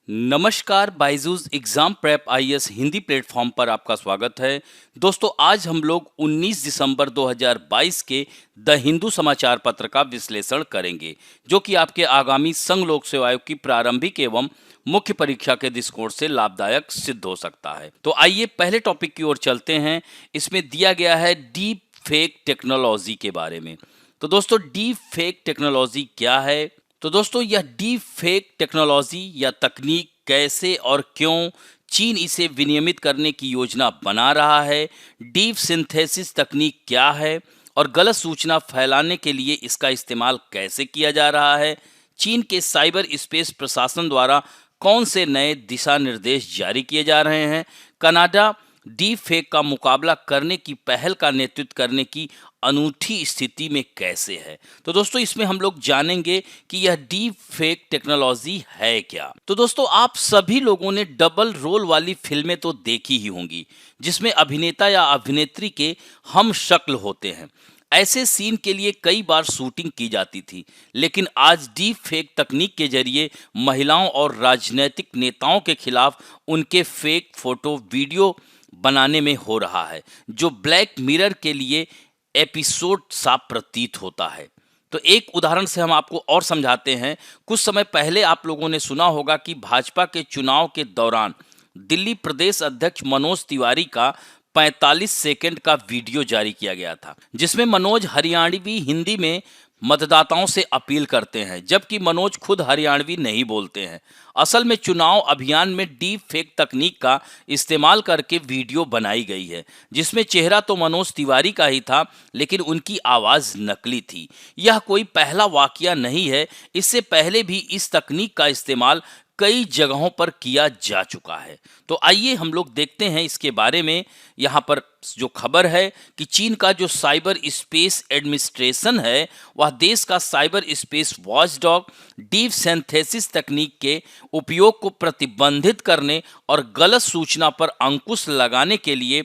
नमस्कार, Byju's exam prep IAS Hindi platform पर आपका स्वागत है। दोस्तों, आज हम लोग 19 दिसंबर 2022 के द हिंदू समाचार पत्र का विश्लेषण करेंगे, जो कि आपके आगामी संघ लोक सेवा आयोग की प्रारंभिक एवं मुख्य परीक्षा के दृष्टिकोण से लाभदायक सिद्ध हो सकता है। तो आइए पहले टॉपिक की ओर चलते हैं। इसमें दिया गया है डीप फेक टेक्नोलॉजी के बारे में। तो दोस्तों, डीप फेक टेक्नोलॉजी क्या है? तो दोस्तों, यह डीप फेक टेक्नोलॉजी या तकनीक कैसे और क्यों चीन इसे विनियमित करने की योजना बना रहा है, डीप सिंथेसिस तकनीक क्या है और गलत सूचना फैलाने के लिए इसका इस्तेमाल कैसे किया जा रहा है, चीन के साइबर स्पेस प्रशासन द्वारा कौन से नए दिशा निर्देश जारी किए जा रहे हैं, कनाडा डीप फेक का मुकाबला करने की पहल का नेतृत्व करने की अनूठी स्थिति में कैसे है। तो दोस्तों, इसमें हम लोग जानेंगे कि यह डीप फेक टेक्नोलॉजी है क्या। तो दोस्तों, आप सभी लोगों ने डबल रोल वाली फिल्में तो देखी ही होंगी, जिसमें अभिनेता या अभिनेत्री के हम शक्ल होते हैं। ऐसे सीन के लिए कई बार शूटिंग की जाती थी, लेकिन आज डीप फेक तकनीक के जरिए महिलाओं और राजनीतिक नेताओं के खिलाफ उनके फेक फोटो वीडियो बनाने में हो रहा है, जो ब्लैक मिरर के लिए एपिसोड सा प्रतीत होता है। तो एक उदाहरण से हम आपको और समझाते हैं। कुछ समय पहले आप लोगों ने सुना होगा कि भाजपा के चुनाव के दौरान दिल्ली प्रदेश अध्यक्ष मनोज तिवारी का 45 सेकंड का वीडियो जारी किया गया था, जिसमें मनोज हरियाणवी हिंदी में मतदाताओं से अपील करते हैं, जबकि मनोज खुद हरियाणवी नहीं बोलते हैं। असल में चुनाव अभियान में डीप फेक तकनीक का इस्तेमाल करके वीडियो बनाई गई है, जिसमें चेहरा तो मनोज तिवारी का ही था, लेकिन उनकी आवाज नकली थी। यह कोई पहला वाकया नहीं है, इससे पहले भी इस तकनीक का इस्तेमाल कई जगहों पर किया जा चुका है। तो आइए हम लोग देखते हैं इसके बारे में। यहाँ पर जो खबर है कि चीन का जो साइबर स्पेस एडमिनिस्ट्रेशन है, वह देश का cyber space watchdog deep synthesis तकनीक के उपयोग को प्रतिबंधित करने और गलत सूचना पर अंकुश लगाने के लिए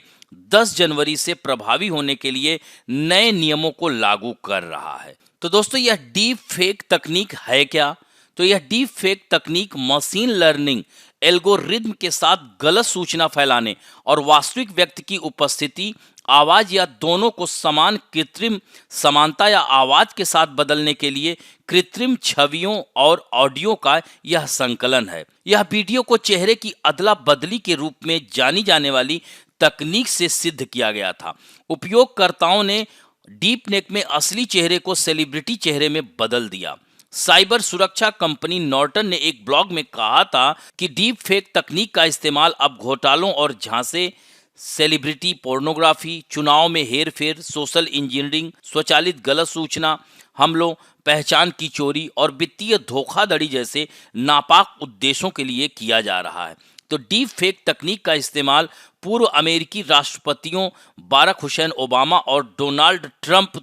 10 जनवरी से प्रभावी होने के लिए नए नियमों को लागू कर रहा है। तो दोस्तों, यह डीप फेक तकनीक है क्या? तो यह डीप फेक तकनीक मशीन लर्निंग एल्गोरिदम के साथ गलत सूचना फैलाने और वास्तविक व्यक्ति की उपस्थिति, आवाज या दोनों को समान कृत्रिम समानता या आवाज के साथ बदलने के लिए कृत्रिम छवियों और ऑडियो का यह संकलन है। यह वीडियो को चेहरे की अदला बदली के रूप में जानी जाने वाली तकनीक से सिद्ध किया गया था। उपयोगकर्ताओं ने डीप नेक में असली चेहरे को सेलिब्रिटी चेहरे में बदल दिया। साइबर सुरक्षा कंपनी नॉर्टन ने एक ब्लॉग में कहा था कि डीप फेक तकनीक का इस्तेमाल अब घोटालों और झांसे, सेलिब्रिटी पोर्नोग्राफी, चुनाव में हेरफेर, सोशल इंजीनियरिंग, स्वचालित गलत सूचना हमलों, पहचान की चोरी और वित्तीय धोखाधड़ी जैसे नापाक उद्देश्यों के लिए किया जा रहा है। तो डीप फेक तकनीक का इस्तेमाल पूर्व अमेरिकी राष्ट्रपतियों बाराक हुसैन ओबामा और डोनाल्ड ट्रंप,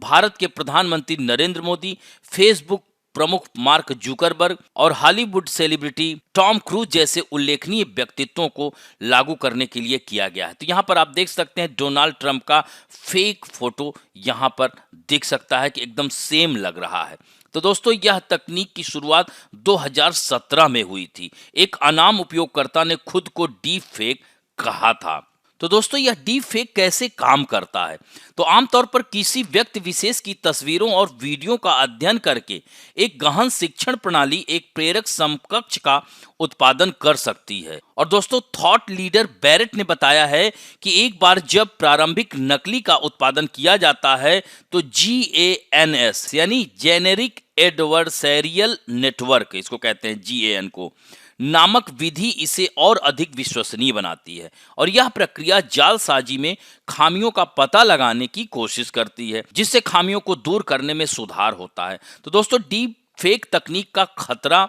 भारत के प्रधानमंत्री नरेंद्र मोदी, फेसबुक प्रमुख मार्क जुकरबर्ग और हॉलीवुड सेलिब्रिटी टॉम क्रूज जैसे उल्लेखनीय व्यक्तित्वों को लागू करने के लिए किया गया है। तो यहाँ पर आप देख सकते हैं डोनाल्ड ट्रंप का फेक फोटो यहाँ पर दिख सकता है कि एकदम सेम लग रहा है। तो दोस्तों, यह तकनीक की शुरुआत 2017 में हुई थी। एक अनाम उपयोगकर्ता ने खुद को डीप फेक कहा था। तो दोस्तों, यह डीप फेक कैसे काम करता है? तो आमतौर पर किसी व्यक्ति विशेष की तस्वीरों और वीडियो का अध्ययन करके एक गहन शिक्षण प्रणाली एक प्रेरक समकक्ष का उत्पादन कर सकती है। और दोस्तों, थॉट लीडर बैरेट ने बताया है कि एक बार जब प्रारंभिक नकली का उत्पादन किया जाता है तो GANS यानी जेनेरिक एडवर्सरियल नेटवर्क, इसको कहते हैं GAN को, नामक विधि इसे और अधिक विश्वसनीय बनाती है और यह प्रक्रिया जालसाजी में खामियों का पता लगाने की कोशिश करती है, जिससे खामियों को दूर करने में सुधार होता है। तो दोस्तों, डीप फेक तकनीक का खतरा,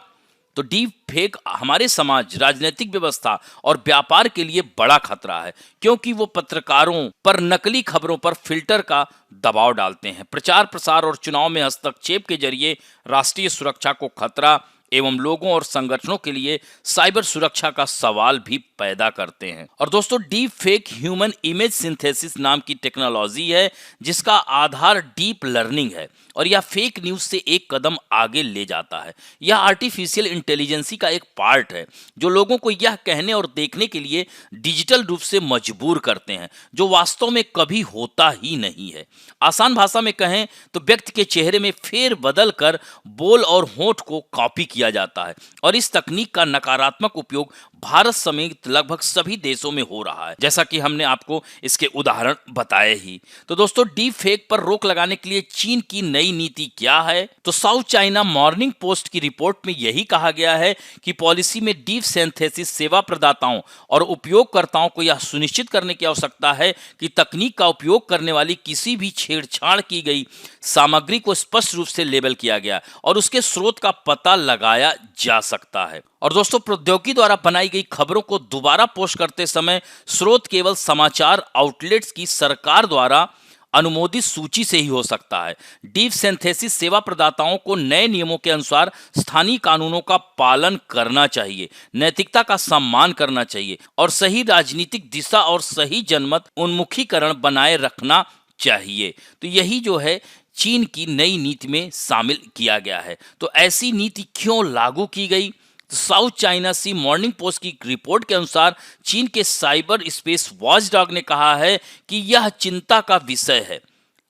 तो डीप फेक हमारे समाज, राजनीतिक व्यवस्था और व्यापार के लिए बड़ा खतरा है, क्योंकि वो पत्रकारों पर नकली खबरों पर फिल्टर का दबाव डालते हैं। प्रचार प्रसार और चुनाव में हस्तक्षेप के जरिए राष्ट्रीय सुरक्षा को खतरा, एवं लोगों और संगठनों के लिए साइबर सुरक्षा का सवाल भी पैदा करते हैं। और दोस्तों, deep fake human image synthesis नाम की टेक्नोलॉजी है जिसका आधार डीप लर्निंग है और यह फेक न्यूज से एक कदम आगे ले जाता है। यह आर्टिफिशियल इंटेलिजेंसी का एक पार्ट है जो लोगों को यह कहने और देखने के लिए डिजिटल रूप से मजबूर करते हैं जो वास्तव में कभी होता ही नहीं है। आसान भाषा में कहें तो व्यक्ति के चेहरे में फेर बदल कर बोल और होंठ को कॉपी किया जाता है और इस तकनीक का नकारात्मक उपयोग भारत समेत लगभग सभी देशों में हो रहा है, जैसा कि हमने आपको इसके उदाहरण बताए ही। तो दोस्तों, डीप फेक पर रोक लगाने के लिए चीन की नई नीति क्या है? तो साउथ चाइना मॉर्निंग पोस्ट की रिपोर्ट में यही कहा गया है कि पॉलिसी में डीप सिंथेसिस सेवा प्रदाताओं और उपयोगकर्ताओं को यह सुनिश्चित करने की आवश्यकता है कि तकनीक का उपयोग करने वाली किसी भी छेड़छाड़ की गई सामग्री को स्पष्ट रूप से लेबल किया गया और उसके स्रोत का पता लगाया जा सकता है। और दोस्तों, प्रौद्योगिकी द्वारा बनाई गई खबरों को दोबारा पोस्ट करते समय स्रोत केवल समाचार आउटलेट्स की सरकार द्वारा अनुमोदित सूची से ही हो सकता है। डीप सिंथेसिस सेवा प्रदाताओं को नए नियमों के अनुसार स्थानीय कानूनों का पालन करना चाहिए, नैतिकता का सम्मान करना चाहिए और सही राजनीतिक दिशा और सही जनमत उन्मुखीकरण बनाए रखना चाहिए। तो यही जो है चीन की नई नीति में शामिल किया गया है। तो ऐसी नीति क्यों लागू की गई? साउथ चाइना सी मॉर्निंग पोस्ट की रिपोर्ट के अनुसार चीन के साइबर स्पेस वॉचडॉग ने कहा है कि यह चिंता का विषय है।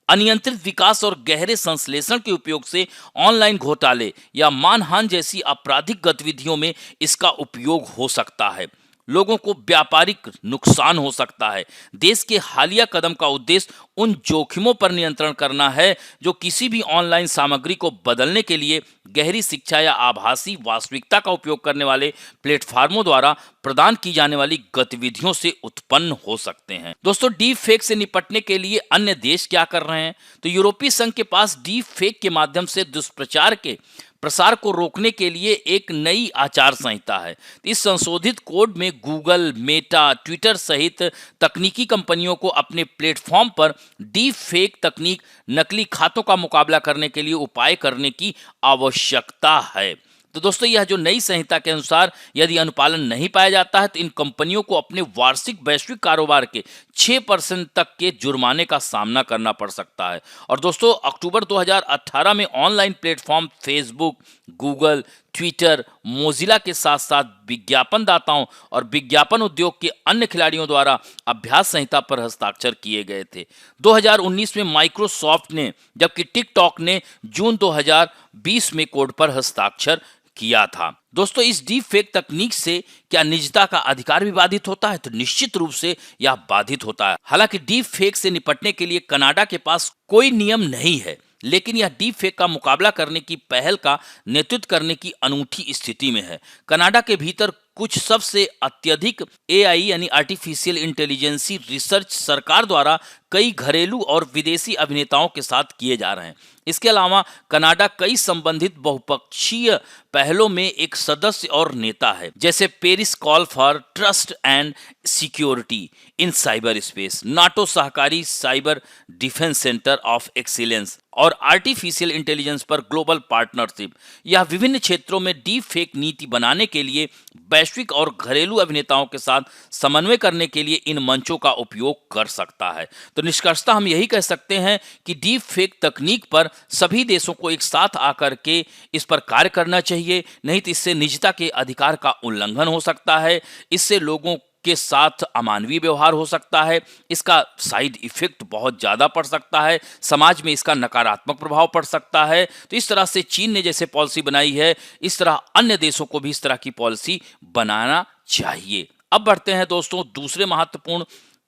अनियंत्रित विकास और गहरे संश्लेषण के उपयोग से ऑनलाइन घोटाले या मानहानि जैसी आपराधिक गतिविधियों में इसका उपयोग हो सकता है। लोगों को व्यापारिक नुकसान हो सकता है। देश के हालिया कदम का उद्देश्य उन जोखिमों पर नियंत्रण करना है जो किसी भी ऑनलाइन सामग्री को बदलने के लिए गहरी शिक्षा या आभासी वास्तविकता का उपयोग करने वाले प्लेटफार्मों द्वारा प्रदान की जाने वाली गतिविधियों से उत्पन्न हो सकते हैं। दोस्तों, डीप फेक से निपटने के लिए अन्य देश क्या कर रहे हैं? तो यूरोपीय संघ के पास डीप फेक के माध्यम से दुष्प्रचार के प्रसार को रोकने के लिए एक नई आचार संहिता है। इस संशोधित कोड में गूगल, मेटा, ट्विटर सहित तकनीकी कंपनियों को अपने प्लेटफॉर्म पर डीप फेक तकनीक, नकली खातों का मुकाबला करने के लिए उपाय करने की आवश्यकता है। तो दोस्तों, यह जो नई संहिता के अनुसार यदि अनुपालन नहीं पाया जाता है तो इन कंपनियों को अपने वार्षिक वैश्विक कारोबार के 6% तक के जुर्माने का सामना करना पड़ सकता है। और दोस्तों, अक्टूबर 2018 में online platform Facebook, Google, Twitter, Mozilla के साथ साथ विज्ञापनदाताओं और विज्ञापन उद्योग के अन्य खिलाड़ियों द्वारा अभ्यास संहिता पर हस्ताक्षर किए गए थे। 2019 में माइक्रोसॉफ्ट ने, जबकि टिकटॉक ने जून 2020 में कोड पर हस्ताक्षर किया था। दोस्तों, इस डीप फेक तकनीक से क्या निजता का अधिकार भी बाधित होता है? तो निश्चित रूप से यह बाधित होता है। हालांकि डीप फेक से निपटने के लिए कनाडा के पास कोई नियम नहीं है, लेकिन यह डीप फेक का मुकाबला करने की पहल का नेतृत्व करने की अनूठी स्थिति में है। कनाडा के भीतर कुछ सबसे अत्यधिक एआई यानी आर्टिफिशियल इंटेलिजेंसी रिसर्च सरकार द्वारा कई घरेलू और विदेशी अभिनेताओं के साथ किए जा रहे हैं। इसके अलावा कनाडा कई संबंधित बहुपक्षीय पहलों में एक सदस्य और नेता है, जैसे Paris call for trust and security in cyber space, NATO सहकारी cyber defence centre of excellence और आर्टिफिशियल इंटेलिजेंस पर ग्लोबल पार्टनरशिप। यह विभिन्न क्षेत्रों में डीप फेक नीति बनाने के लिए वैश्विक और घरेलू अभिनेताओं के साथ समन्वय करने के लिए इन मंचों का उपयोग कर सकता है। तो निष्कर्षतः हम यही कह सकते हैं कि डीप फेक तकनीक पर सभी देशों को एक साथ आकर के इस पर कार्य करना चाहिए, नहीं तो इससे निजता के अधिकार का उल्लंघन हो सकता है, इससे लोगों के साथ अमानवीय व्यवहार हो सकता है, इसका साइड इफेक्ट बहुत ज़्यादा पड़ सकता है, समाज में इसका नकारात्मक प्रभाव पड़ सकता है। तो इस तरह से चीन ने जैसे पॉलिसी बनाई है, इस तरह अन्य देशों को भी इस तरह की पॉलिसी बनाना चाहिए। अब बढ़ते हैं दोस्तों दूसरे महत्वपूर्ण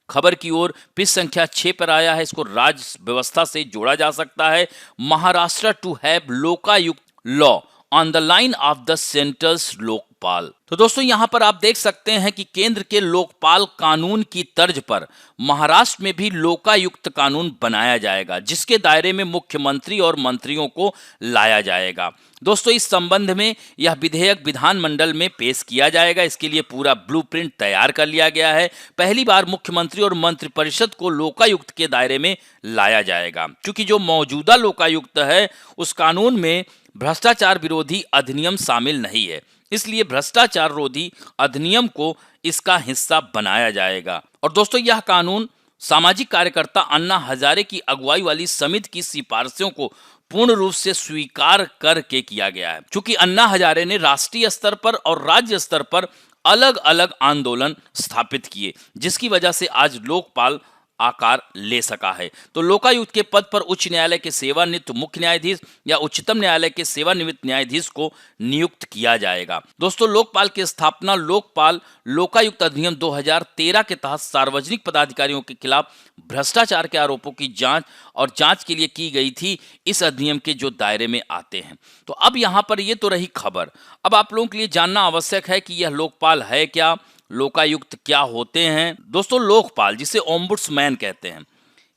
खबर की ओर। पृष्ठ संख्या 6 पर आया है, इसको राज्य व्यवस्था से जोड़ा जा सकता है। Maharashtra to have Lokayukta law on the line of the centre's Lokpal. तो दोस्तों, यहां पर आप देख सकते हैं कि केंद्र के लोकपाल कानून की तर्ज पर महाराष्ट्र में भी लोकायुक्त कानून बनाया जाएगा, जिसके दायरे में मुख्यमंत्री और मंत्रियों को लाया जाएगा। दोस्तों, इस संबंध में यह विधेयक विधानमंडल में पेश किया जाएगा। इसके लिए पूरा ब्लूप्रिंट तैयार कर लिया गया है। पहली बार मुख्यमंत्री और मंत्रिपरिषद को लोकायुक्त के दायरे में लाया जाएगा, क्योंकि जो मौजूदा लोकायुक्त है उस कानून में भ्रष्टाचार विरोधी अधिनियम शामिल नहीं है, इसलिए भ्रष्टाचार रोधी अधिनियम को इसका हिस्सा बनाया जाएगा। और दोस्तों, यह कानून सामाजिक कार्यकर्ता अन्ना हजारे की अगुवाई वाली समिति की सिफारिशों को पूर्ण रूप से स्वीकार करके किया गया है। क्योंकि अन्ना हजारे ने राष्ट्रीय स्तर पर और राज्य स्तर पर अलग अलग आंदोलन स्थापित किए, जिसकी वजह से आज लोकपाल आकार ले सका है। तो लोकायुक्त के पद पर उच्च न्यायालय के सेवानिवृत्त मुख्य न्यायाधीश या उच्चतम न्यायालय के सेवानिवृत्त न्यायाधीश को नियुक्त किया जाएगा। दोस्तों, लोकपाल की स्थापना लोकपाल लोकायुक्त अधिनियम 2013 के तहत सार्वजनिक पदाधिकारियों के खिलाफ भ्रष्टाचार के आरोपों की जांच के लिए की गई थी, इस अधिनियम के जो दायरे में आते हैं। तो अब यहाँ पर ये तो रही खबर। अब आप लोगों के लिए जानना आवश्यक है कि यह लोकपाल है क्या, लोकायुक्त क्या होते हैं। दोस्तों, लोकपाल जिसे ओम्बुड्समैन कहते हैं,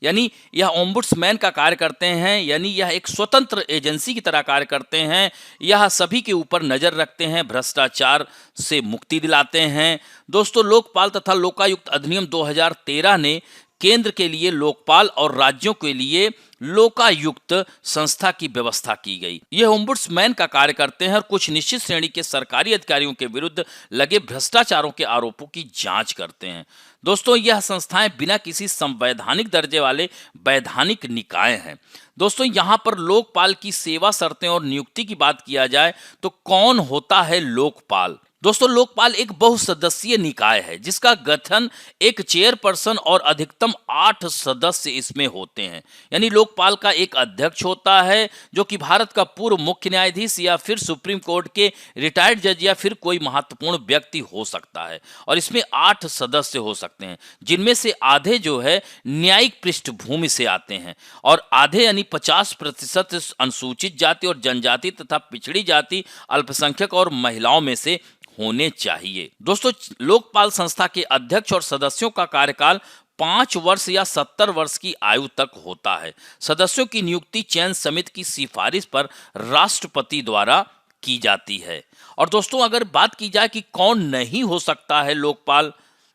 यानी यह ओम्बुड्समैन का कार्य करते हैं, यानी यह एक स्वतंत्र एजेंसी की तरह कार्य करते हैं। यह सभी के ऊपर नजर रखते हैं, भ्रष्टाचार से मुक्ति दिलाते हैं। दोस्तों, लोकपाल तथा लोकायुक्त अधिनियम 2013 ने केंद्र के लिए लोकपाल और राज्यों के लिए लोकायुक्त संस्था की व्यवस्था की गई। यह ओम्बुड्समैन का कार्य करते हैं और कुछ निश्चित श्रेणी के सरकारी अधिकारियों के विरुद्ध लगे भ्रष्टाचारों के आरोपों की जांच करते हैं। दोस्तों, यह संस्थाएं बिना किसी संवैधानिक दर्जे वाले वैधानिक निकाय हैं। दोस्तों, यहाँ पर लोकपाल की सेवा शर्तें और नियुक्ति की बात किया जाए तो कौन होता है लोकपाल? दोस्तों, लोकपाल एक बहुसदस्यीय निकाय है जिसका गठन एक चेयरपर्सन और अधिकतम 8 सदस्य इसमें होते हैं। यानी लोकपाल का एक अध्यक्ष होता है जो कि भारत का पूर्व मुख्य न्यायाधीश या फिर सुप्रीम कोर्ट के रिटायर्ड जज या फिर कोई महत्वपूर्ण व्यक्ति हो सकता है। और इसमें 8 सदस्य हो सकते हैं, जिनमें से आधे जो है न्यायिक पृष्ठभूमि से आते हैं और आधे यानी 50% अनुसूचित जाति और जनजाति तथा पिछड़ी जाति, अल्पसंख्यक और महिलाओं में से होने चाहिए। दोस्तों, लोकपाल संस्था के अध्यक्ष और सदस्यों का कार्यकाल 5 वर्ष या 70 वर्ष की आयु तक होता है। सदस्यों की नियुक्ति चयन समिति की सिफारिश पर राष्ट्रपति द्वारा की जाती है। और दोस्तों, अगर बात की जाए कि कौन नहीं हो सकता है लोकपाल,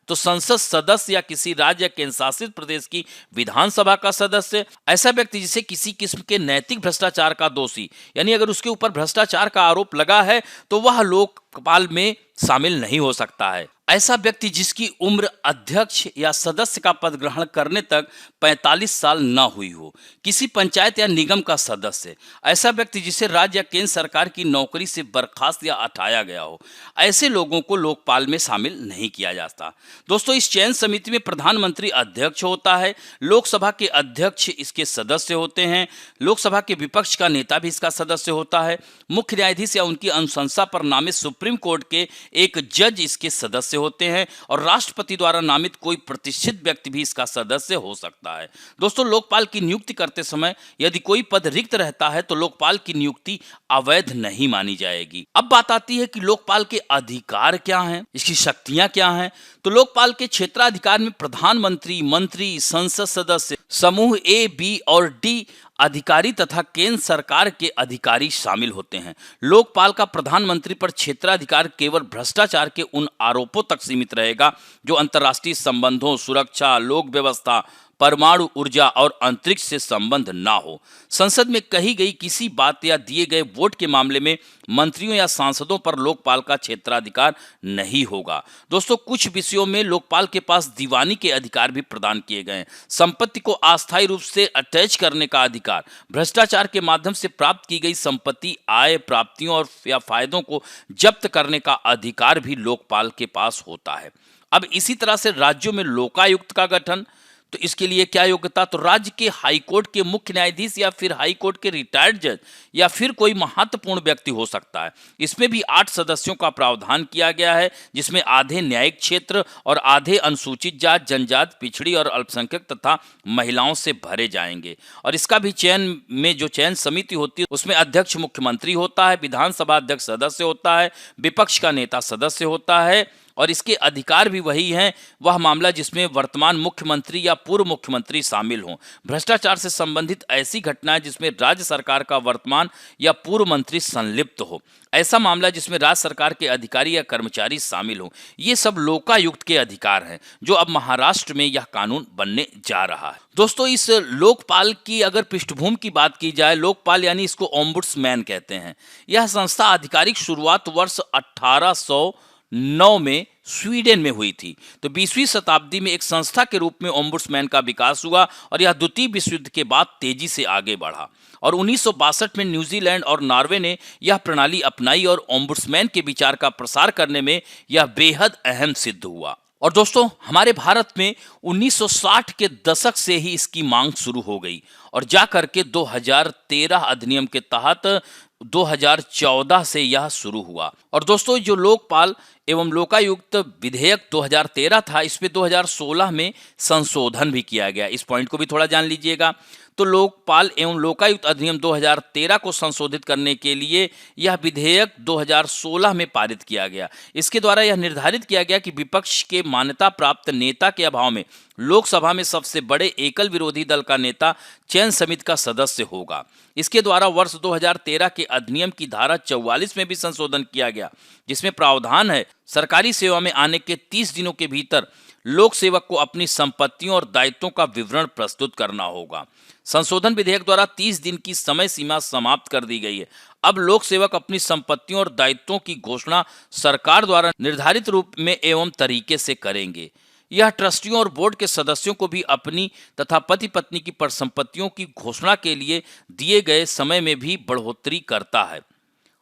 तो संसद सदस्य या किसी राज्य या केंद्र शासित प्रदेश की विधानसभा का सदस्य, ऐसा व्यक्ति जिसे किसी किस्म के नैतिक भ्रष्टाचार का दोषी, यानी अगर उसके ऊपर भ्रष्टाचार का आरोप लगा है तो वह लोकपाल में शामिल नहीं हो सकता है। ऐसा व्यक्ति जिसकी उम्र अध्यक्ष या सदस्य का पद ग्रहण करने तक 45 साल न हुई हो, किसी पंचायत या निगम का सदस्य, ऐसा व्यक्ति जिसे राज्य या केंद्र सरकार की नौकरी से बर्खास्त या हटाया गया हो, ऐसे लोगों को लोकपाल में शामिल नहीं किया जाता। दोस्तों, इस चयन समिति में प्रधानमंत्री अध्यक्ष होता है, लोकसभा के अध्यक्ष इसके सदस्य होते हैं, लोकसभा के विपक्ष का नेता भी इसका सदस्य होता है, मुख्य न्यायाधीश या उनकी अनुशंसा पर नामित सुप्रीम कोर्ट के एक जज इसके सदस्य होते हैं और राष्ट्रपति द्वारा नामित कोई प्रतिष्ठित व्यक्ति भी इसका सदस्य हो सकता है। दोस्तों, लोकपाल की नियुक्ति करते समय यदि कोई पद रिक्त रहता है तो लोकपाल की नियुक्ति अवैध नहीं मानी जाएगी। अब बात आती है कि लोकपाल के अधिकार क्या हैं, इसकी शक्तियां क्या हैं। तो लोकपाल के क्षेत्राधिकार में प्रधानमंत्री, मंत्री, संसद सदस्य, समूह ए, बी और डी अधिकारी तथा केंद्र सरकार के अधिकारी शामिल होते हैं। लोकपाल का प्रधानमंत्री पर क्षेत्राधिकार केवल भ्रष्टाचार के उन आरोपों तक सीमित रहेगा जो अंतर्राष्ट्रीय संबंधों, सुरक्षा, लोक व्यवस्था, परमाणु ऊर्जा और अंतरिक्ष से संबंध ना हो। संसद में कही गई किसी बात या दिए गए वोट के मामले में मंत्रियों या सांसदों पर लोकपाल का क्षेत्राधिकार नहीं होगा। दोस्तों, कुछ विषयों में लोकपाल के पास दीवानी के अधिकार भी प्रदान किए गए हैं। संपत्ति को अस्थायी रूप से अटैच करने का अधिकार, भ्रष्टाचार के माध्यम से प्राप्त की गई संपत्ति, आय, प्राप्तियों और या फायदों को जब्त करने का अधिकार भी लोकपाल के पास होता है। अब इसी तरह से राज्यों में लोकायुक्त का गठन, तो इसके लिए क्या योग्यता, तो राज्य के हाईकोर्ट के मुख्य न्यायाधीश या फिर हाईकोर्ट के रिटायर्ड जज या फिर कोई महत्वपूर्ण व्यक्ति हो सकता है। इसमें भी 8 सदस्यों का प्रावधान किया गया है, जिसमें आधे न्यायिक क्षेत्र और आधे अनुसूचित जाति, जनजाति, पिछड़ी और अल्पसंख्यक तथा महिलाओं से भरे जाएंगे। और इसका भी चयन में जो चयन समिति होती है उसमें अध्यक्ष मुख्यमंत्री होता है, विधानसभा अध्यक्ष सदस्य होता है, विपक्ष का नेता सदस्य होता है और इसके अधिकार भी वही हैं, वह मामला जिसमें वर्तमान मुख्यमंत्री या पूर्व मुख्यमंत्री शामिल हों। भ्रष्टाचार से संबंधित ऐसी घटनाएं जिसमें राज्य सरकार का वर्तमान या पूर्व मंत्री संलिप्त हो, ऐसा मामला जिसमें राज्य सरकार के अधिकारी या कर्मचारी शामिल हो, ये सब लोकायुक्त के अधिकार हैं, जो अब महाराष्ट्र में यह कानून बनने जा रहा है। दोस्तों, इस लोकपाल की अगर पृष्ठभूमि की बात की जाए, लोकपाल यानी इसको ओम्बुड्समैन कहते हैं। यह संस्था आधिकारिक शुरुआत वर्ष 1809 में स्वीडन में हुई थी। तो 20वीं शताब्दी में एक संस्था के रूप में ओम्बुड्समैन का विकास हुआ और यह द्वितीय विश्व युद्ध के बाद तेजी से आगे बढ़ा और 1962 में न्यूजीलैंड और नॉर्वे ने यह प्रणाली अपनाई और ओम्बुड्समैन के विचार का प्रसार करने में यह बेहद अहम सिद्ध हुआ। और दोस्तों, हमारे भारत में 1960 के दशक से ही इसकी मांग शुरू हो गई और जाकर के 2013 अधिनियम के तहत 2014 से यह शुरू हुआ। और दोस्तों, जो लोकपाल एवं लोकायुक्त विधेयक 2013 था, इस पे 2016 में संशोधन भी किया गया। इस पॉइंट को भी थोड़ा जान लीजिएगा। तो लोकपाल एवं लोकायुक्त अधिनियम 2013 को संशोधित करने के लिए यह विधेयक 2016 में पारित किया गया। इसके द्वारा यह निर्धारित किया गया कि विपक्ष के मान्यता प्राप्त नेता के अभाव में लोकसभा में सबसे बड़े एकल विरोधी दल का नेता चयन समिति का सदस्य होगा। इसके द्वारा वर्ष 2013 के अधिनियम की धारा 44 में भी संशोधन किया गया, जिसमें प्रावधान है सरकारी सेवा में आने के 30 दिनों के भीतर लोक सेवक को अपनी संपत्तियों और दायित्वों का विवरण प्रस्तुत करना होगा। संशोधन विधेयक द्वारा 30 दिन की समय सीमा समाप्त कर दी गई है। अब लोक सेवक अपनी संपत्तियों और दायित्वों की घोषणा सरकार द्वारा निर्धारित रूप में एवं तरीके से करेंगे। यह ट्रस्टियों और बोर्ड के सदस्यों को भी अपनी तथा पति पत्नी की परिसंपत्तियों की घोषणा के लिए दिए गए समय में भी बढ़ोतरी करता है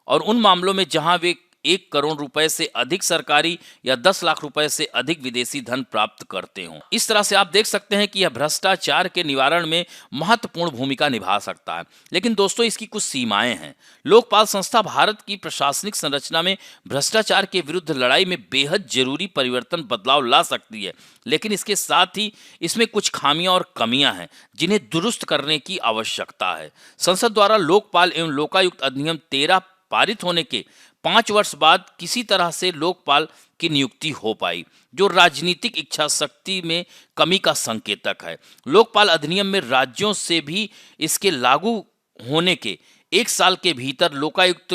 और उन मामलों में जहां वे 1 करोड़ रुपए से अधिक सरकारी या 10 लाख रुपए से अधिक विदेशी धन प्राप्त करते हों। इस तरह से आप देख सकते हैं कि यह भ्रष्टाचार के निवारण में महत्वपूर्ण भूमिका निभा सकता है। लेकिन दोस्तों, इसकी कुछ सीमाएं हैं। लोकपाल संस्था भारत की प्रशासनिक संरचना में भ्रष्टाचार के विरुद्ध लड़ाई में बेहद जरूरी परिवर्तन बदलाव ला सकती है, लेकिन इसके साथ ही इसमें कुछ खामियां और कमियां हैं जिन्हें दुरुस्त करने की आवश्यकता है। संसद द्वारा लोकपाल एवं लोकायुक्त अधिनियम 13 पारित होने के 5 वर्ष बाद किसी तरह से लोकपाल की नियुक्ति हो पाई, जो राजनीतिक इच्छा शक्ति में कमी का संकेतक है। लोकपाल अधिनियम में राज्यों से भी इसके लागू होने के 1 साल के भीतर लोकायुक्त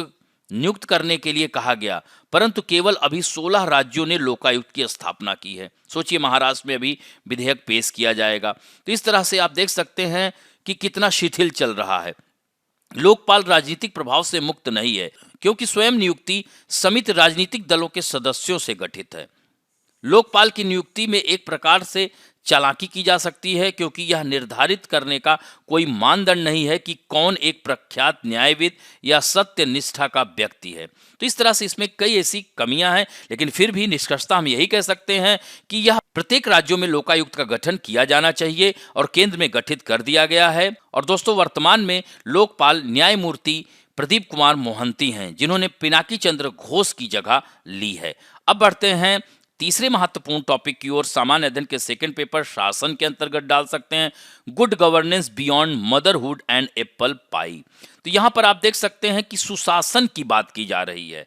नियुक्त करने के लिए कहा गया, परंतु केवल अभी 16 राज्यों ने लोकायुक्त की स्थापना की है। सोचिए, महाराष्ट्र में अभी विधेयक पेश किया जाएगा। तो इस तरह से आप देख सकते हैं कि कितना शिथिल चल रहा है। लोकपाल राजनीतिक प्रभाव से मुक्त नहीं है, क्योंकि स्वयं नियुक्ति समिति राजनीतिक दलों के सदस्यों से गठित है। लोकपाल की नियुक्ति में एक प्रकार से चालाकी की जा सकती है, क्योंकि यह निर्धारित करने का कोई मानदंड नहीं है कि कौन एक प्रख्यात न्यायविद या सत्य निष्ठा का व्यक्ति है। तो इस तरह से इसमें कई ऐसी कमियां हैं, लेकिन फिर भी निष्कर्षतः हम यही कह सकते हैं कि यह प्रत्येक राज्यों में लोकायुक्त का गठन किया जाना चाहिए और केंद्र में गठित कर दिया गया है। और दोस्तों, वर्तमान में लोकपाल न्यायमूर्ति प्रदीप कुमार मोहंती हैं, जिन्होंने पिनाकी चंद्र घोष की जगह ली है। अब बढ़ते हैं तीसरे महत्वपूर्ण टॉपिक की ओर। सामान्य अध्ययन के सेकंड पेपर शासन के अंतर्गत डाल सकते हैं good governance beyond motherhood and apple pie. तो यहां पर आप देख सकते हैं कि सुशासन की बात की जा रही है,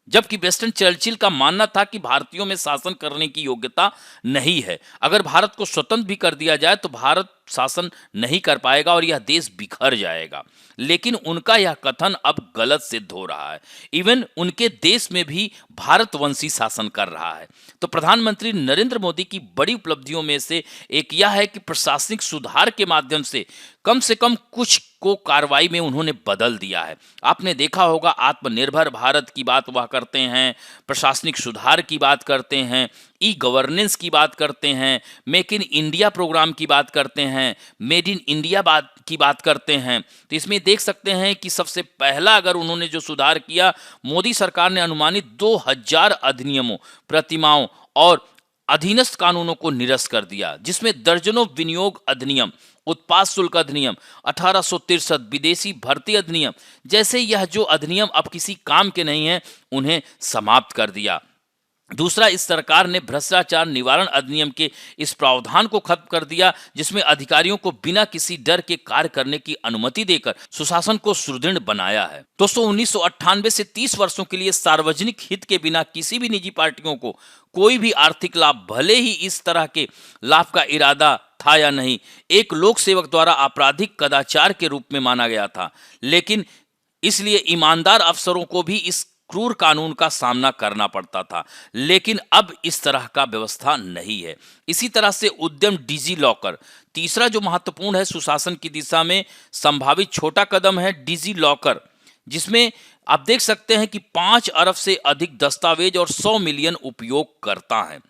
जबकि वेस्टन चर्चिल का मानना था कि भारतीयों में शासन करने की योग्यता नहीं है। अगर भारत को स्वतंत्र भी कर दिया जाए तो भारत शासन नहीं कर पाएगा और यह देश बिखर जाएगा। लेकिन उनका यह कथन अब गलत सिद्ध हो रहा है। इवन उनके देश में भी भारतवंशी शासन कर रहा है। तो प्रधानमंत्री नरेंद्र मोदी की बड़ी उपलब्धियों में से एक यह है कि प्रशासनिक सुधार के माध्यम से कम कुछ को कार्रवाई में उन्होंने बदल दिया है। आपने देखा होगा, आत्मनिर्भर भारत की बात वह करते हैं, प्रशासनिक सुधार की बात करते हैं, ई गवर्नेंस की बात करते हैं, मेक इन इंडिया प्रोग्राम की बात करते हैं, मेड इन इंडिया की बात करते हैं। तो इसमें देख सकते हैं कि सबसे पहला अगर उन्होंने जो सुधार किया, मोदी सरकार ने अनुमानित 2000 अधिनियमों, प्रतिमाओं और अधीनस्थ कानूनों को निरस्त कर दिया, जिसमें दर्जनों विनियोग अधिनियम, उत्पाद शुल्क अधिनियम, 1863 विदेशी भर्ती अधिनियम जैसे यह जो अधिनियम अब किसी काम के नहीं हैं, उन्हें समाप्त कर दिया। दूसरा, इस सरकार ने भ्रष्टाचार निवारण अधिनियम के इस प्रावधान को खत्म कर दिया जिसमें अधिकारियों को बिना किसी डर के कार्य करने की अनुमति देकर सुशासन को सुदृढ़ बनाया है। दोस्तों, 1998 से 30 वर्षों के लिए सार्वजनिक हित के बिना किसी भी निजी पार्टियों को कोई भी आर्थिक लाभ, भले ही इस तरह के लाभ का इरादा था या नहीं, एक लोक सेवक द्वारा आपराधिक कदाचार के रूप में माना गया था। लेकिन इसलिए ईमानदार अफसरों को भी इस क्रूर कानून का सामना करना पड़ता था। लेकिन अब इस तरह का व्यवस्था नहीं है। इसी तरह से उद्यम डिजी लॉकर, तीसरा जो महत्वपूर्ण है सुशासन की दिशा में संभावित छोटा कदम है डिजी लॉकर, जिसमें आप देख सकते हैं कि 5 अरब से अधिक दस्तावेज और 100 मिलियन उपयोगकर्ता हैं।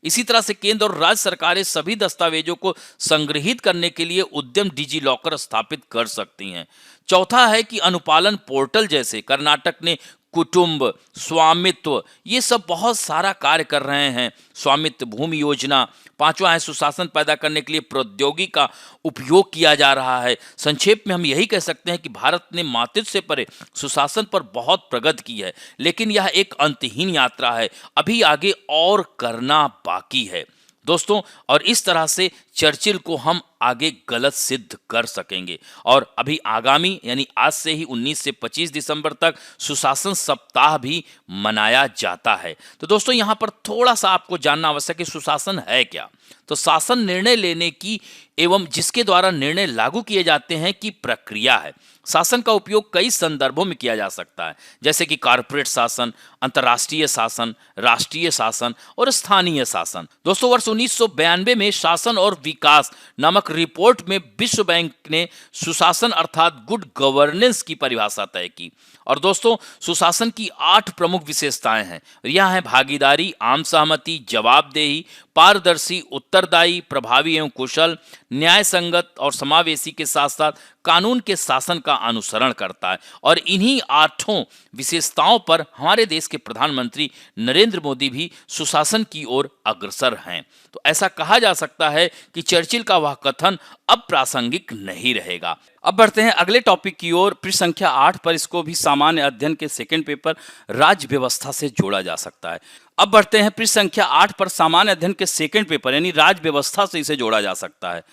इसी तरह से केंद्र और राज्य सरकारें सभी दस्तावेजों को संग्रहित करने के लिए उद्यम डिजी लॉकर स्थापित कर सकती हैं। चौथा है कि अनुपालन पोर्टल, जैसे कर्नाटक ने कुटुंब स्वामित्व, ये सब बहुत सारा कार्य कर रहे हैं। स्वामित्व भूमि योजना। पांचवा है सुशासन पैदा करने के लिए प्रौद्योगिकी का उपयोग किया जा रहा है। संक्षेप में हम यही कह सकते हैं कि भारत ने मातृत्व से परे सुशासन पर बहुत प्रगति की है, लेकिन यह एक अंतहीन यात्रा है। अभी आगे और करना बाकी है दोस्तों, और इस तरह से चर्चिल को हम आगे गलत सिद्ध कर सकेंगे। और अभी आगामी यानी आज से ही 19 से 25 दिसंबर तक सुशासन सप्ताह भी मनाया जाता है। तो दोस्तों, यहाँ पर थोड़ा सा आपको जानना आवश्यक है सुशासन है क्या। तो शासन निर्णय लेने की एवं जिसके द्वारा निर्णय लागू किए जाते हैं की प्रक्रिया है। शासन का उपयोग कई संदर्भों में किया जा सकता है, जैसे कि कॉर्पोरेट शासन, अंतर्राष्ट्रीय शासन, राष्ट्रीय शासन और स्थानीय शासन। दोस्तों, वर्ष 1992 में शासन और विकास नामक रिपोर्ट में विश्व बैंक ने सुशासन अर्थात गुड गवर्नेंस की परिभाषा तय की। और दोस्तों, सुशासन की 8 प्रमुख विशेषताएं हैं। यह है भागीदारी, आम सहमति, जवाबदेही, पारदर्शी, उत्तरदायी, प्रभावी एवं कुशल, न्याय संगत और समावेशी के साथ साथ कानून के शासन का अनुसरण करता है। और इन्हीं 8 विशेषताओं पर हमारे देश के प्रधानमंत्री नरेंद्र मोदी भी सुशासन की ओर अग्रसर हैं। तो ऐसा कहा जा सकता है कि चर्चिल का वह कथन अब प्रासंगिक नहीं रहेगा। अब बढ़ते हैं अगले टॉपिक की ओर। पृष्ठ संख्या 8 पर इसको भी सामान्य अध्ययन के सेकंड पेपर राज्य व्यवस्था से जोड़ा जा सकता है। अब बढ़ते हैं पृष्ठ संख्या 8 पर सामान्य अध्ययन के सेकंड पेपर यानी राज्य व्यवस्था से इसे जोड़ा जा सकता है।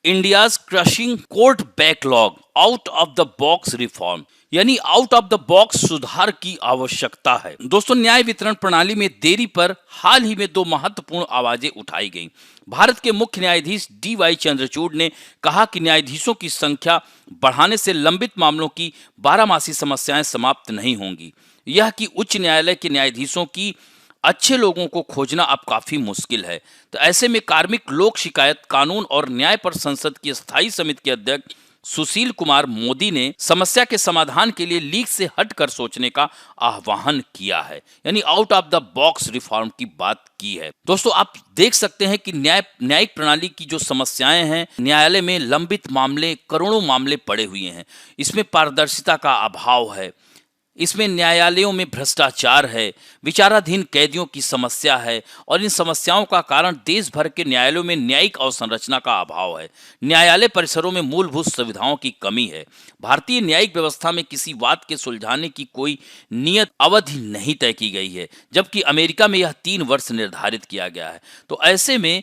India's crushing court backlog, out of the box reform, यानी आउट ऑफ द बॉक्स सुधार की आवश्यकता है। दोस्तों, न्याय वितरण प्रणाली में देरी पर हाल ही में 2 महत्वपूर्ण आवाजें उठाई गईं। भारत के मुख्य न्यायाधीश DY चंद्रचूड़ ने कहा कि न्यायाधीशों की संख्या बढ़ाने से लंबित मामलों की 12मासी समस्याएं समाप्त नहीं होंगी। यह कि उच्च न्यायालय के न्यायाधीशों की अच्छे लोगों को खोजना अब काफी मुश्किल है। तो ऐसे में कार्मिक लोक शिकायत कानून और न्याय पर संसद की स्थायी समिति के अध्यक्ष सुशील कुमार मोदी ने समस्या के समाधान के लिए लीक से हटकर सोचने का आह्वान किया है, यानी out of the box reform की बात की है। दोस्तों, आप देख सकते हैं कि न्यायिक प्रणाली की जो समस्याएं हैं, न्यायालय में लंबित मामले, करोड़ों मामले पड़े हुए हैं। इसमें पारदर्शिता का अभाव है, इसमें न्यायालयों में भ्रष्टाचार है, विचाराधीन कैदियों की समस्या है और इन समस्याओं का कारण देश भर के न्यायालयों में न्यायिक अवसंरचना का अभाव है। न्यायालय परिसरों में मूलभूत सुविधाओं की कमी है। भारतीय न्यायिक व्यवस्था में किसी वाद के सुलझाने की कोई नियत अवधि नहीं तय की गई है, जबकि अमेरिका में यह 3 वर्ष निर्धारित किया गया है। तो ऐसे में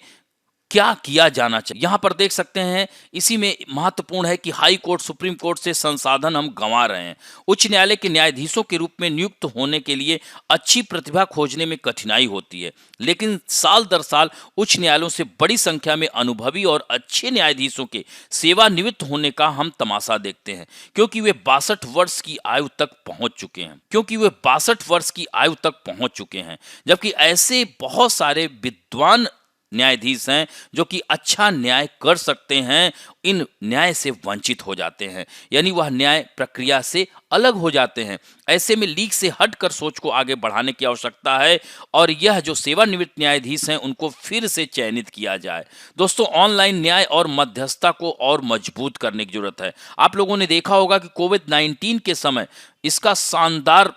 क्या किया जाना चाहिए, यहाँ पर देख सकते हैं। इसी में महत्वपूर्ण है कि हाई कोर्ट, सुप्रीम कोर्ट से संसाधन हम गंवा रहे हैं। उच्च न्यायालय के न्यायाधीशों के रूप में नियुक्त होने के लिए अच्छी प्रतिभा खोजने में कठिनाई होती है, लेकिन साल दर साल उच्च न्यायालयों से बड़ी संख्या में अनुभवी और अच्छे न्यायाधीशों के सेवानिवृत्त होने का हम तमाशा देखते हैं, क्योंकि वे 62 वर्ष की आयु तक पहुंच चुके हैं, जबकि ऐसे बहुत सारे विद्वान न्यायाधीश हैं जो कि अच्छा न्याय कर सकते हैं, इन न्याय से वंचित हो जाते हैं, यानी वह न्याय प्रक्रिया से अलग हो जाते हैं। ऐसे में लीक से हटकर सोच को आगे बढ़ाने की आवश्यकता है और यह जो सेवानिवृत्त न्यायाधीश हैं उनको फिर से चयनित किया जाए। दोस्तों, ऑनलाइन न्याय और मध्यस्थता को और मजबूत करने की जरूरत है। आप लोगों ने देखा होगा कि कोविड-19 के समय इसका शानदार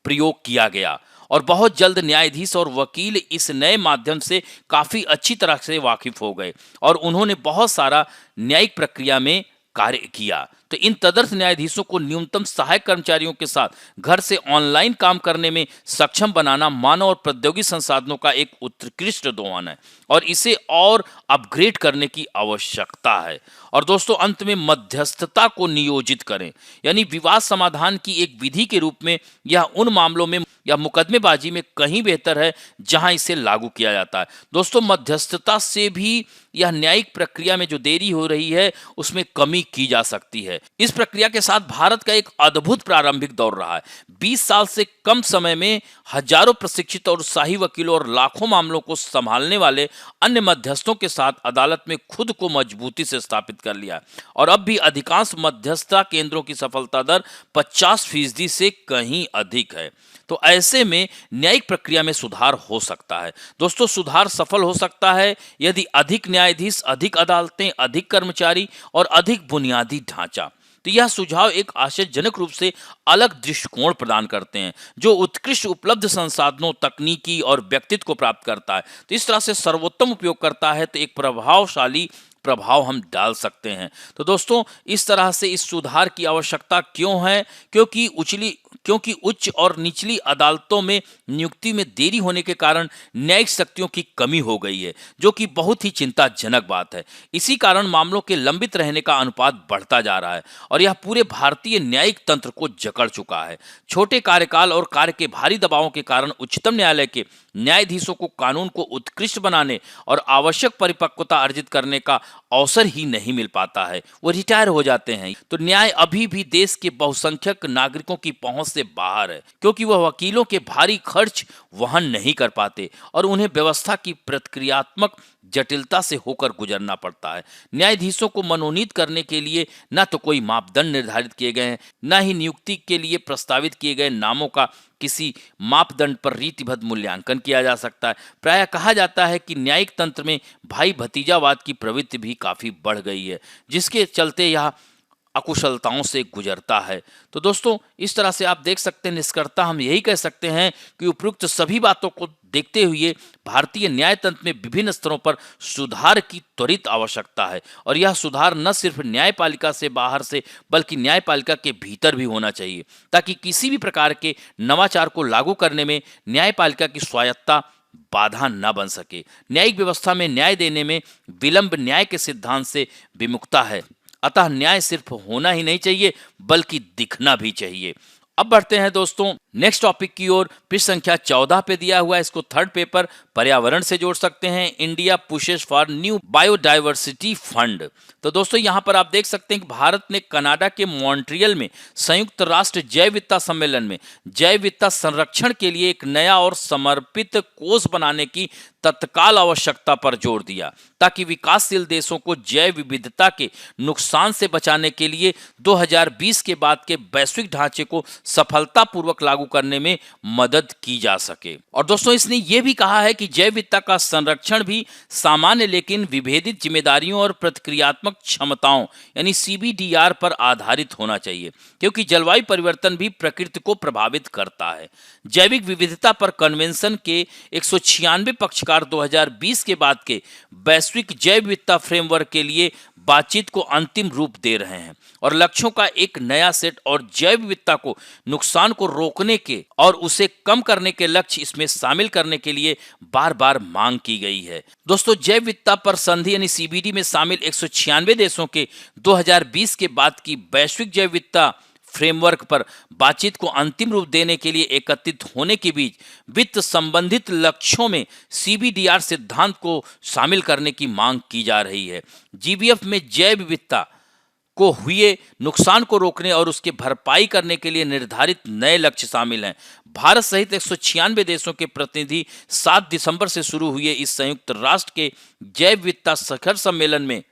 प्रयोग किया गया और बहुत जल्द न्यायाधीश और वकील इस नए माध्यम से काफी अच्छी तरह से वाकिफ हो गए और उन्होंने बहुत सारा न्यायिक प्रक्रिया में कार्य किया। तो इन तदर्थ न्यायाधीशों को न्यूनतम सहायक कर्मचारियों के साथ घर से ऑनलाइन काम करने में सक्षम बनाना मानव और प्रौद्योगिकी संसाधनों का एक उत्कृष्ट दोहन है और इसे और अपग्रेड करने की आवश्यकता है। और दोस्तों, अंत में मध्यस्थता को नियोजित करें, यानी विवाद समाधान की एक विधि के रूप में यह उन मामलों में या मुकदमेबाजी में कहीं बेहतर है जहां इसे लागू किया जाता है। दोस्तों, मध्यस्थता से भी यह न्यायिक प्रक्रिया में जो देरी हो रही है उसमें कमी की जा सकती है। इस प्रक्रिया के साथ भारत का एक अद्भुत प्रारंभिक दौर रहा है। 20 साल से कम समय में हजारों प्रशिक्षित और उत्साही वकीलों और लाखों मामलों को संभालने वाले अन्य मध्यस्थों के साथ अदालत में खुद को मजबूती से स्थापित कर लिया और अब भी अधिकांश मध्यस्थता केंद्रों की सफलता दर 50% से कहीं अधिक है। तो ऐसे में न्यायिक प्रक्रिया में सुधार हो सकता है। दोस्तों, सुधार सफल हो सकता है यदि अधिक न्यायाधीश, अधिक अदालतें, अधिक कर्मचारी और अधिक बुनियादी ढांचा। तो यह सुझाव एक आश्चर्यजनक रूप से अलग दृष्टिकोण प्रदान करते हैं जो उत्कृष्ट उपलब्ध संसाधनों, तकनीकी और व्यक्तित्व को प्राप्त करता है। तो इस तरह से सर्वोत्तम उपयोग करता है तो एक प्रभावशाली प्रभाव हम डाल सकते हैं। तो दोस्तों, इस तरह से इस सुधार की आवश्यकता क्यों है? क्योंकि उच्च और निचली अदालतों में नियुक्ति में देरी होने के कारण न्यायिक शक्तियों की कमी हो गई है, जो कि बहुत ही चिंताजनक बात है। इसी कारण मामलों के लंबित रहने का अनुपात बढ़ता जा रहा है और यह पूरे भारतीय न्यायिक तंत्र को जकड़ चुका है। छोटे कार्यकाल और कार्य के भारी दबावों के कारण उच्चतम न्यायालय के न्यायाधीशों को कानून को उत्कृष्ट बनाने और आवश्यक परिपक्वता अर्जित करने का अवसर ही नहीं मिल पाता है। वो रिटायर हो जाते हैं। तो न्याय अभी भी देश के बहुसंख्यक नागरिकों की पहुंच से बाहर है, क्योंकि वह वकीलों के भारी खर्च वहन नहीं कर पाते और उन्हें व्यवस्था की प्रक्रियात्मक जटिलता से होकर गुजरना पड़ता है। न्यायाधीशों को मनोनीत करने के लिए न तो कोई मापदंड निर्धारित किए गए हैं, न ही नियुक्ति के लिए प्रस्तावित किए गए नामों का किसी मापदंड पर रीतिबद्ध मूल्यांकन किया जा सकता है। प्रायः कहा जाता है कि न्यायिक तंत्र में भाई भतीजावाद की प्रवृत्ति भी काफी बढ़ गई है, जिसके चलते यह अकुशलताओं से गुजरता है। तो दोस्तों, इस तरह से आप देख सकते हैं, निष्कर्षतः हम यही कह सकते हैं कि उपयुक्त सभी बातों को देखते हुए भारतीय न्यायतंत्र में विभिन्न स्तरों पर सुधार की त्वरित आवश्यकता है और यह सुधार न सिर्फ न्यायपालिका से बाहर से बल्कि न्यायपालिका के भीतर भी होना चाहिए, ताकि किसी भी प्रकार के नवाचार को लागू करने में न्यायपालिका की स्वायत्तता बाधा न बन सके। न्यायिक व्यवस्था में न्याय देने में विलंब न्याय के सिद्धांत से विमुखता है। अतः न्याय सिर्फ होना ही नहीं चाहिए बल्कि दिखना भी चाहिए। अब बढ़ते हैं दोस्तों नेक्स्ट टॉपिक की ओर। पृष्ठ संख्या 14 पे दिया हुआ है, इसको थर्ड पेपर पर्यावरण से जोड़ सकते हैं। India pushes for new biodiversity fund. तो दोस्तों, यहाँ पर आप देख सकते हैं कि भारत ने कनाडा के मॉन्ट्रियल में संयुक्त राष्ट्र जैव विविधता सम्मेलन में जैव विविधता संरक्षण के लिए एक नया और समर्पित कोष बनाने की तत्काल आवश्यकता पर जोर दिया, ताकि विकासशील देशों को जैव विविधता के नुकसान से बचाने के लिए 2020 के बाद के वैश्विक ढांचे को सफलतापूर्वक लागू करने में मदद की जा सके। और दोस्तों, इसने यह भी कहा है कि जैव विविधता का संरक्षण भी सामान्य लेकिन विभेदित जिम्मेदारियों और प्रतिक्रियात्मक क्षमताओं यानी CBDR पर आधारित होना चाहिए, क्योंकि जलवायु परिवर्तन भी प्रकृति को प्रभावित करता है। जैविक विविधता पर कन्वेंशन के 196 पक्षकार 2020 के बाद के वैश्विक जैव विविधता फ्रेमवर्क के लिए बातचीत को अंतिम रूप दे रहे हैं और लक्ष्यों का एक नया सेट और जैव विविधता को नुकसान को रोकने के और उसे कम करने के लक्ष्य इसमें शामिल करने के लिए बार बार मांग की गई है। दोस्तों, जैव विविधता पर संधि यानी CBD में शामिल 196 देशों के 2020 के बाद की वैश्विक जैव विविधता फ्रेमवर्क पर बातचीत को अंतिम रूप देने के लिए एकत्रित होने के बीच वित्त संबंधित लक्ष्यों में CBDR सिद्धांत को शामिल करने की मांग की जा रही है। GBF में जैव विविधता को हुए नुकसान को रोकने और उसके भरपाई करने के लिए निर्धारित नए लक्ष्य शामिल हैं। भारत सहित 196 देशों के प्रतिनिधि 7 दिसंबर से शुरू हुए इस संयुक्त राष्ट्र के जैव विविधता शिखर सम्मेलन में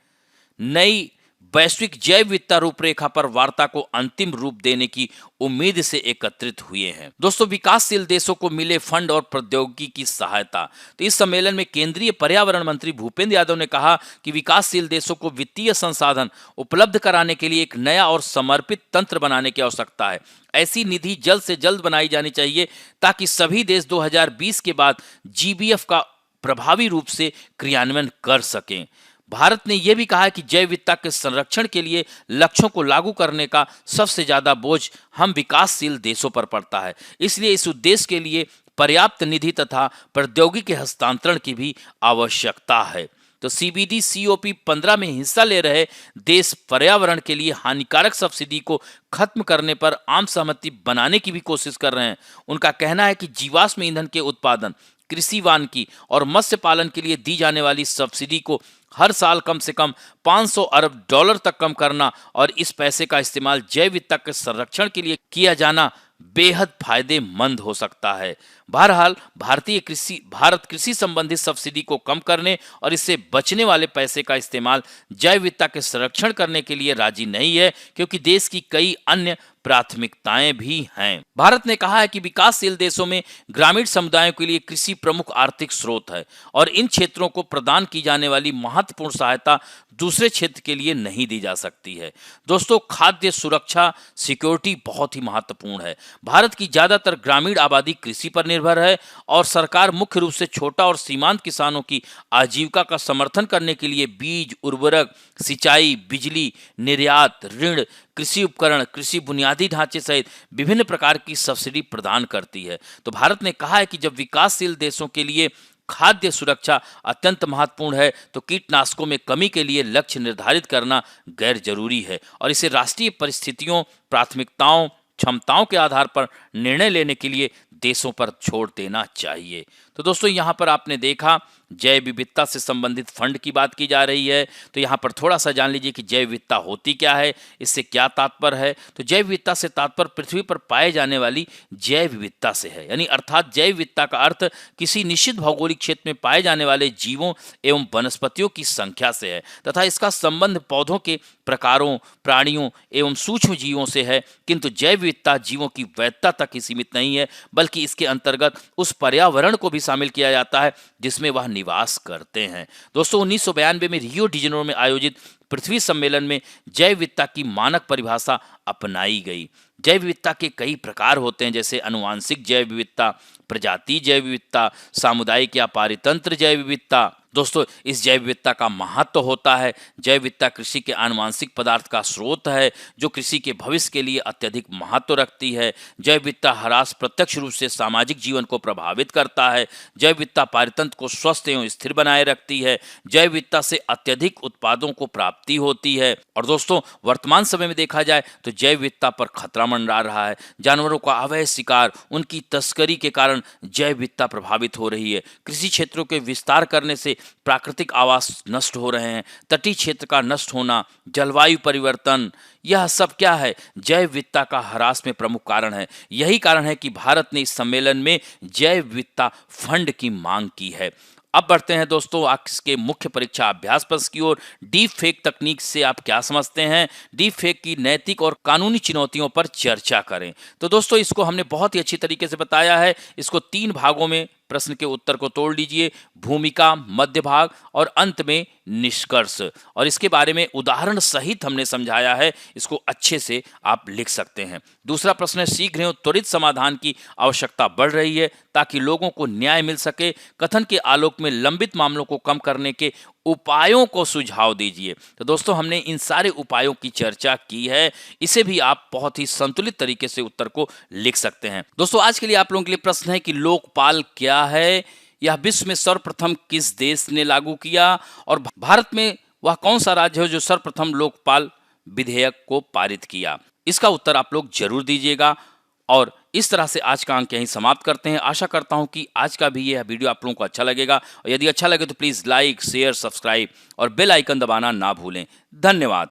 नई वैश्विक जैव विविधता रूपरेखा पर वार्ता को अंतिम रूप देने की उम्मीद से एकत्रित हुए हैं। दोस्तों, विकासशील देशों को मिले फंड और प्रौद्योगिकी की सहायता। तो इस सम्मेलन में केंद्रीय पर्यावरण मंत्री भूपेंद्र यादव ने कहा कि विकासशील देशों को वित्तीय संसाधन उपलब्ध कराने के लिए एक नया और समर्पित तंत्र बनाने की आवश्यकता है। ऐसी निधि जल्द से जल्द बनाई जानी चाहिए ताकि सभी देश 2020 के बाद GBF का प्रभावी रूप से क्रियान्वयन कर सकें। भारत ने यह भी कहा है कि जैव विविधता के संरक्षण के लिए लक्ष्यों को लागू करने का सबसे ज्यादा बोझ हम विकासशील देशों पर पड़ता है। इसलिए इस उद्देश्य के लिए पर्याप्त निधि तथा प्रौद्योगिकी हस्तांतरण की भी आवश्यकता है। तो सीबीडी सीओपी 15 में हिस्सा ले रहे देश पर्यावरण के लिए हानिकारक सब्सिडी को खत्म करने पर आम सहमति बनाने की भी कोशिश कर रहे हैं। उनका कहना है कि जीवाश्म ईंधन के उत्पादन, कृषि वानिकी और मत्स्य पालन के लिए दी जाने वाली सब्सिडी को हर साल कम से कम 500 अरब डॉलर तक कम करना और इस पैसे का इस्तेमाल जैव विविधता के संरक्षण के लिए किया जाना बेहद फायदेमंद हो सकता है। बहरहाल भारत कृषि संबंधित सब्सिडी को कम करने और इससे बचने वाले पैसे का इस्तेमाल जैव विविधता के संरक्षण करने के लिए राजी नहीं है, क्योंकि देश की कई अन्य प्राथमिकताएं भी हैं। भारत ने कहा है कि विकासशील देशों में ग्रामीण समुदायों के लिए कृषि प्रमुख आर्थिक स्रोत है और इन क्षेत्रों को प्रदान की जाने वाली महत्वपूर्ण सहायता दूसरे क्षेत्र के लिए नहीं दी जा सकती है। दोस्तों, खाद्य सुरक्षा सिक्योरिटी बहुत ही महत्वपूर्ण है। भारत की ज्यादातर ग्रामीण आबादी कृषि पर निर्भर है और सरकार मुख्य रूप से छोटा और सीमांत किसानों की आजीविका का समर्थन करने के लिए बीज, उर्वरक, सिंचाई, बिजली, निर्यात, ऋण, कृषि उपकरण, कृषि बुनियादी ढांचे सहित विभिन्न प्रकार की सब्सिडी प्रदान करती है। तो भारत ने कहा है कि जब विकासशील देशों के लिए खाद्य सुरक्षा अत्यंत महत्वपूर्ण है, तो कीटनाशकों में कमी के लिए लक्ष्य निर्धारित करना गैर जरूरी है और इसे राष्ट्रीय परिस्थितियों, प्राथमिकताओं, क्षमताओं के आधार पर निर्णय लेने के लिए देशों पर छोड़ देना चाहिए। तो दोस्तों, यहाँ पर आपने देखा जैव विविधता से संबंधित फंड की बात की जा रही है। तो यहाँ पर थोड़ा सा जान लीजिए कि जैव विविधता होती क्या है, इससे क्या तात्पर्य है। तो जैव विविधता से तात्पर्य पृथ्वी पर पाए जाने वाली जैव विविधता से है, यानी अर्थात जैव विविधता का अर्थ किसी निश्चित भौगोलिक क्षेत्र में पाए जाने वाले जीवों एवं वनस्पतियों की संख्या से है तथा इसका संबंध पौधों के प्रकारों, प्राणियों एवं सूक्ष्म जीवों से है। किंतु जैव विविधता जीवों की वैधता तक ही सीमित नहीं है, बल्कि इसके अंतर्गत उस पर्यावरण को भी शामिल किया जाता है जिसमें वह निवास करते हैं। दोस्तों, 1992 में रियो डी जेनेरो में आयोजित पृथ्वी सम्मेलन में जैव विविधता की मानक परिभाषा अपनाई गई। जैव विविधता के कई प्रकार होते हैं, जैसे अनुवांशिक जैव विविधता, प्रजाति जैव विविधता, सामुदायिक या पारितंत्र जैव विविधता। दोस्तों, इस जैव विविधता का महत्व होता है। जैव विविधता कृषि के आनुवांशिक पदार्थ का स्रोत है जो कृषि के भविष्य के लिए अत्यधिक महत्व रखती है। जैव विविधता ह्रास प्रत्यक्ष रूप से सामाजिक जीवन को प्रभावित करता है। जैव विविधता पारितंत्र को स्वस्थ एवं स्थिर बनाए रखती है। जैव विविधता से अत्यधिक उत्पादों को प्राप्ति होती है। और दोस्तों, वर्तमान समय में देखा जाए तो जैव विविधता पर खतरा मंडरा रहा है। जानवरों का अवैध शिकार, उनकी तस्करी के कारण जैव विविधता प्रभावित हो रही है। कृषि क्षेत्रों के विस्तार करने से प्राकृतिक आवास नष्ट हो रहे हैं। तटीय क्षेत्र का नष्ट होना, जलवायु परिवर्तन, यह सब क्या है? जैव विविधता का ह्रास में प्रमुख कारण है। यही कारण है कि भारत ने इस सम्मेलन में जैव विविधता फंड की मांग की है। अब बढ़ते हैं दोस्तों आज के मुख्य परीक्षा अभ्यास प्रश्न की ओर। डीप फेक तकनीक से आप क्या समझते हैं? डीप फेक की नैतिक और कानूनी चुनौतियों पर चर्चा करें। तो दोस्तों, इसको हमने बहुत ही अच्छी तरीके से बताया है। इसको 3 भागों में प्रश्न के उत्तर को तोड़ लीजिए, भूमिका, मध्य भाग और अंत में निष्कर्ष। और इसके बारे में उदाहरण सहित हमने समझाया है, इसको अच्छे से आप लिख सकते हैं। दूसरा प्रश्न है, शीघ्र एवं त्वरित समाधान की आवश्यकता बढ़ रही है ताकि लोगों को न्याय मिल सके। कथन के आलोक में लंबित मामलों को कम करने के उपायों को सुझाव दीजिए। तो दोस्तों, हमने इन सारे उपायों की चर्चा की है। इसे भी आप बहुत ही संतुलित तरीके से उत्तर को लिख सकते हैं। दोस्तों, आज के लिए आप लोगों के लिए प्रश्न है कि लोकपाल क्या है? यह विश्व में सर्वप्रथम किस देश ने लागू किया? और भारत में वह कौन सा राज्य है जो सर्वप्रथम लोकपाल विधेयक को पारित किया? इसका उत्तर आप लोग जरूर दीजिएगा। और इस तरह से आज का अंक यहीं समाप्त करते हैं। आशा करता हूं कि आज का भी यह वीडियो आप लोगों को अच्छा लगेगा और यदि अच्छा लगे तो प्लीज़ लाइक, शेयर, सब्सक्राइब और बेल आइकन दबाना ना भूलें। धन्यवाद।